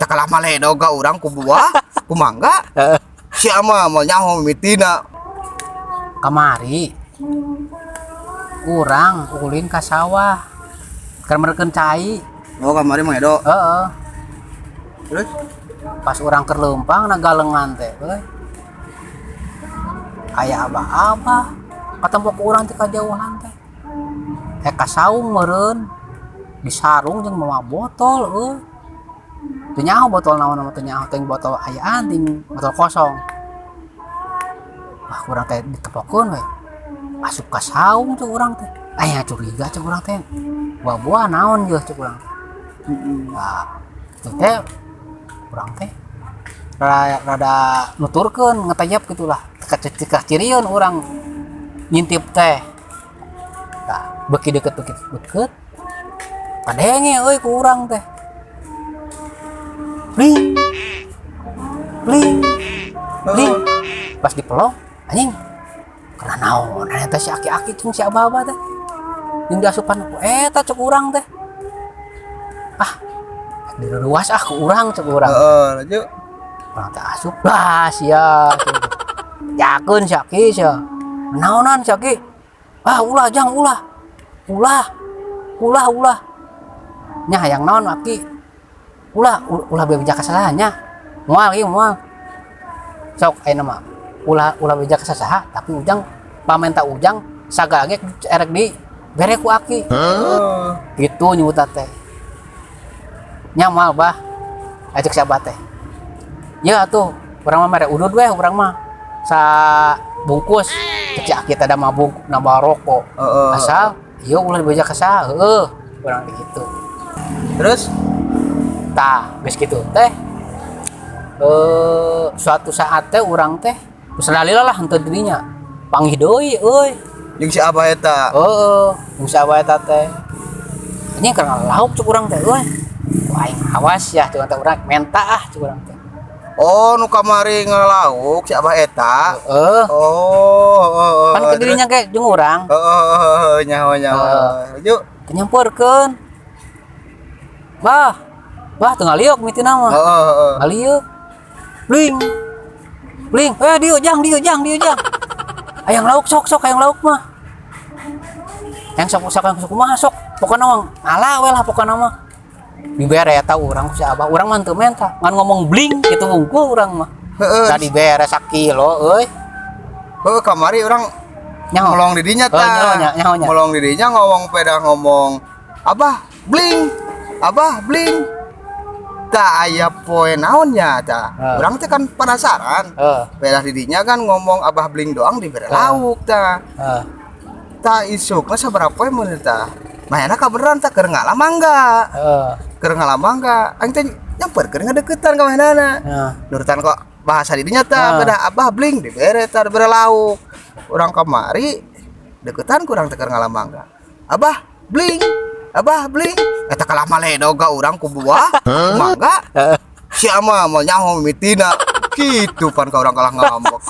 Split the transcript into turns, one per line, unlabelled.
eta kalah maledo ga urang ku buah ku mangga si ama mah nyaho mimitina
Kamari urang ulin ka sawah keur mereukeun cai.
oh kamari mah edo
Heeh.
terus
Pas urang keur leumpang nagalengan teh euy. Aya abah-abah ketemu ku urang teh kajauhan teh. Ka saung meureun disarung jeung mama botol euy. Teu nyaho botol naon teu nyaho teh botol ayaan ting botol kosong. Wah urang teh ditepokeun we. Asup ka saung cek urang teh. Aya curiga cek urang teh. Buah-buah naon geus cek urang teh. Nah, itu teh urang teh rada nuturkeun ngetayap gitulah. Cekak cirieun urang ngintip teh. Nah, beuki deket padenge euy ku urang teh. Bling. Bling. Bling. Pas dipelong anjing. Karena naon eta si aki-aki jeung si abah-abah teh. Jeung diasupan ku eta cek urang teh. Ah, diruas ku urang cek urang.
heeh lanjut
Urang teh asup lah sia. Yakeun si aki sia. Naonan si aki? Ah, ulah jang ulah. Ulah. Nya hayang naon aki? Ulah bebejak kasasahanya. Moal ieu moal. Sok ayeuna mah ulah bebejak kasasaha tapi ujang pamenta ujang sagage erek di bere ku aki. Gitu nyebut teh. Nya moal bah. Ajak si abah teh. Ya atuh urang mah mere udud we urang mah sa bungkus cek aki teh da mabuk nambah rokok. Asal ieu ulah bebejak kasaha heueuh urang gitu.
terus
Tah, geus kitu teh suatu saat teh urang teh geus lalila lah henteu dirinya. Panggih deui euy.
jeung si abah eta
Heeh, jeung sabaya eta teh. Nya keur ngalauk cuk urang teh euy. Wah, aing awas ya cuk teh urang menta ah cuk urang teh.
oh nu kamari ngalauk si abah eta
Heeh.
oh
Kan ke dirinya ge jeung urang.
nyaho lanjut
Nyamperkeun. Bah, teu ngaliuk mitina mah. Ngaliuk. Bling. Dieu jang. Hayang lauk sok hayang lauk mah. Yang sok kumaha sok. Pokona mah ala we lah pokona mah. Dibere eta urang ku si abah. Urang mah teu menta. Ngan ngomong bling kitu hungkul urang mah. Da dibere sakilo euy.
Kamari orang
Nyaho.
ngolong didinya tah.
Nyaho.
Ngolong didinya ngomong abah bling. Tak aya poe naonnya tah. Urang teh kan penasaran. Pedah didinya kan ngomong abah bling doang dibere lauk tah. Tah isukna sabaraha poe mun tah. Mayana kabeneran tah keur ngalah mangga. Keur ngalah mangga. Aing teh nyamperkeun ngadeukeutan ka mahenana. Nurutan kok bahasa didinya tah pedah abah bling dibere lauk. Urang kamari deuketan kurang teh keur ngalah mangga. Abah bling eta kalah maledo ga urang ku buah ku mangga si ama mah nyaho mimitina kitu pan ka urang kalah ngambek.